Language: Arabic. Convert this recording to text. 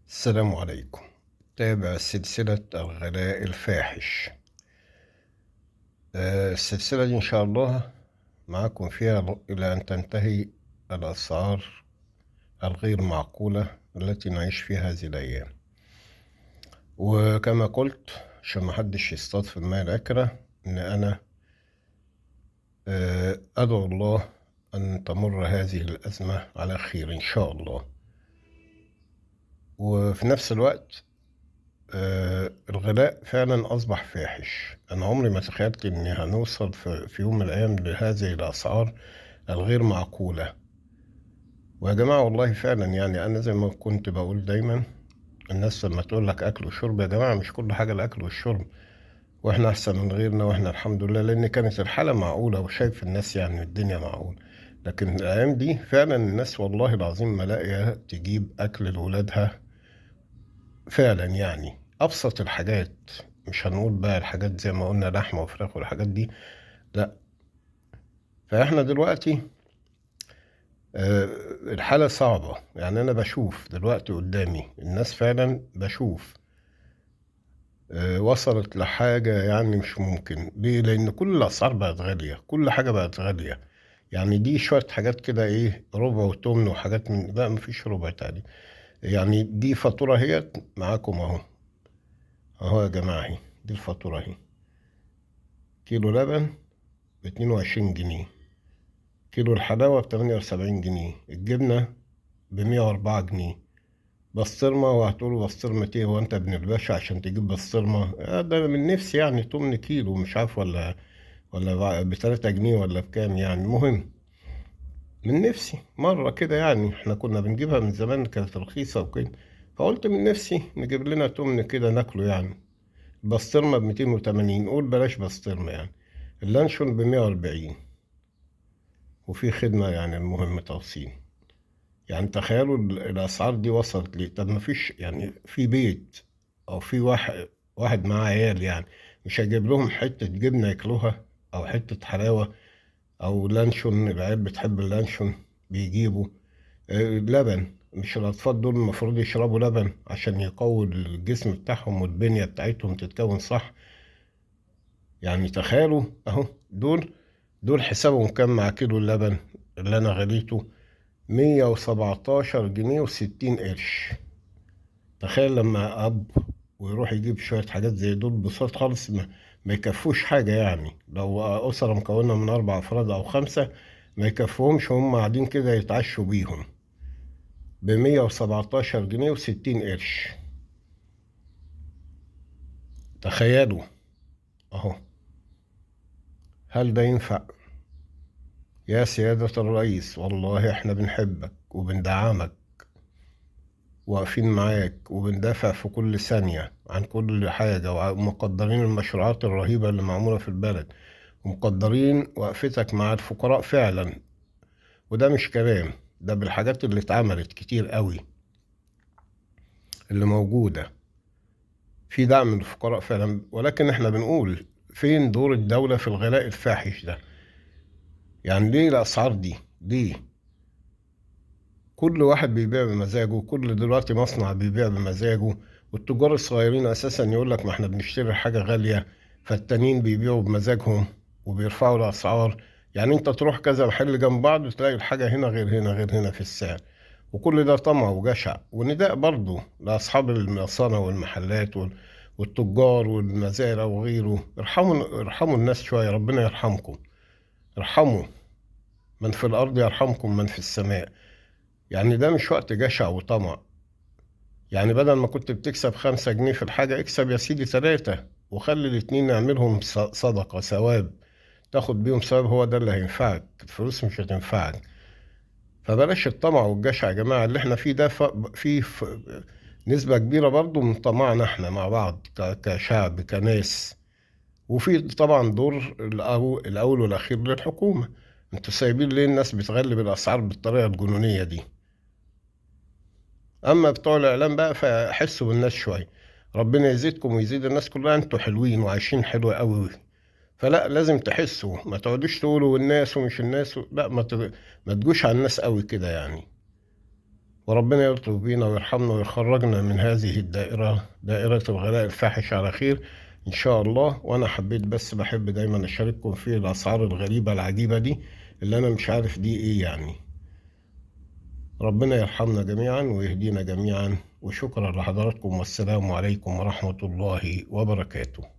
السلام عليكم. تابع سلسلة الغلاء الفاحش. السلسلة دي إن شاء الله معاكم فيها إلى أن تنتهي الأسعار الغير معقولة التي نعيش فيها هذه الأيام. وكما قلت عشان محدش يصطاد في الماء الأكرة إن أنا أدعو الله أن تمر هذه الأزمة على خير إن شاء الله. وفي نفس الوقت الغلاء فعلا أصبح فاحش. أنا عمري ما تخيلت إني هنوصل في يوم من الأيام لهذه الأسعار الغير معقولة. ويا جماعة والله فعلا يعني أنا زي ما كنت بقول دايما، الناس لما تقول لك أكل وشرب، يا جماعة مش كل حاجة الأكل والشرب وإحنا أحسن من غيرنا وإحنا الحمد لله، لأن كانت الحالة معقولة وشايف الناس يعني الدنيا معقولة. لكن الأيام دي فعلا الناس والله العظيم ملاقية تجيب أكل لولادها فعلا، يعني أبسط الحاجات. مش هنقول بقى الحاجات زي ما قلنا لحمة وفراخ والحاجات دي، لا. فإحنا دلوقتي الحالة صعبة. يعني أنا بشوف دلوقتي قدامي الناس فعلا بشوف وصلت لحاجة يعني مش ممكن. ليه؟ لأن كل الأسعار بقت غالية، كل حاجة بقت غالية. يعني دي شوية حاجات كده إيه، ربع وتمن وحاجات من لا مفيش ربع تاني. يعني دي فاتورة هي معاكم أهو. أهو يا جماعة اهي دي الفاتورة اهي. كيلو لبن ب22 جنيه، كيلو الحلاوة ب78 جنيه، الجبنة ب104 جنيه، بسطرمة. وهتقولوا بسطرمة ايه وانت ابن الباشا عشان تجيب بسطرمة؟ ده من نفسي يعني 8 كيلو مش عارف ولا ب3 جنيه ولا بكام يعني. المهم من نفسي مرة كده، يعني احنا كنا بنجيبها من زمان كانت رخيصة وكده، فقلت من نفسي نجيب لنا تمن كده ناكله يعني. البسطرمة ب280، قول بلاش بسطرمة يعني. اللانشون ب140 وفي خدمة يعني المهم توصيل. يعني تخيلوا الأسعار دي وصلت ليه. طب ما فيش يعني في بيت أو في واحد معاه عيال، يعني مش هيجيب لهم حتة جبنة ياكلوها أو حتة حلاوة أو لانشون؟ العيال بتحب اللانشون بيجيبوا لبن. مش الأطفال دول المفروض يشربوا لبن عشان يقوي الجسم بتاعهم والبنية بتاعتهم تتكون صح؟ يعني تخيلوا أهو دول حسابهم كام مع كيلو اللبن اللي أنا غليته؟ 117 جنيه و60 قرش. تخيل لما أب ويروح يجيب شوية حاجات زي دول بصوت خالص، ما يكفوش حاجة. يعني لو أسرة مكونة من 4 أفراد أو 5 ما يكفوهمش، هم قاعدين كده يتعشوا بيهم. ب117 جنيه و60 قرش. تخيلوا أهو. هل ده ينفع؟ يا سيادة الرئيس والله احنا بنحبك وبندعمك، واقفين معاك وبندافع في كل ثانية عن كل حاجة، ومقدرين المشروعات الرهيبة اللي معمولة في البلد، ومقدرين وقفتك مع الفقراء فعلا. وده مش كلام، ده بالحاجات اللي اتعملت كتير قوي اللي موجودة في دعم للفقراء فعلا. ولكن احنا بنقول فين دور الدولة في الغلاء الفاحش ده؟ يعني ليه الأسعار دي؟ ليه كل واحد بيبيع بمزاجه؟ كل دلوقتي مصنع بيبيع بمزاجه، والتجار الصغيرين اساسا يقول لك ما احنا بنشتري حاجة غالية، فالتانيين بيبيعوا بمزاجهم وبيرفعوا الاسعار. يعني انت تروح كذا محل جنب بعض تلاقي الحاجة هنا غير هنا غير هنا في السعر. وكل ده طمع وجشع ونداء برضه لأصحاب المصانع والمحلات والتجار والمزارع وغيره. ارحموا الناس شوية، ربنا يرحمكم. ارحموا من في الأرض يرحمكم من في السماء. يعني ده مش وقت جشع وطمع. يعني بدل ما كنت بتكسب 5 جنيه في الحاجة، اكسب يا سيدي 3 وخلي الاتنين نعملهم صدقة ثواب، تاخد بيهم ثواب. هو ده اللي هينفعك، الفلوس مش هتنفعك. فبلاش الطمع والجشع يا جماعة. اللي احنا فيه ده فيه نسبة كبيرة برضو من طمعنا احنا مع بعض كشعب كناس. وفي طبعا دور الأول والأخير للحكومة. انتوا سايبين ليه الناس بتغلب الأسعار بالطريقة الجنونية دي؟ اما بتوع الاعلام بقى فحسوا بالناس شويه. ربنا يزيدكم ويزيد الناس كلها، انتوا حلوين وعايشين حلو قوي. فلا لازم تحسوا، ما تقعدوش تقولوا الناس ومش الناس لا ما تجوش على الناس قوي كده يعني. وربنا يلطف بينا ويرحمنا ويخرجنا من هذه الدائرة، دائرة الغلاء الفاحش، على خير إن شاء الله. وأنا بحب دايما أشارككم في الأسعار الغريبة العجيبة دي، اللي أنا مش عارف دي إيه يعني. ربنا يرحمنا جميعا ويهدينا جميعا، وشكرا لحضراتكم، والسلام عليكم ورحمة الله وبركاته.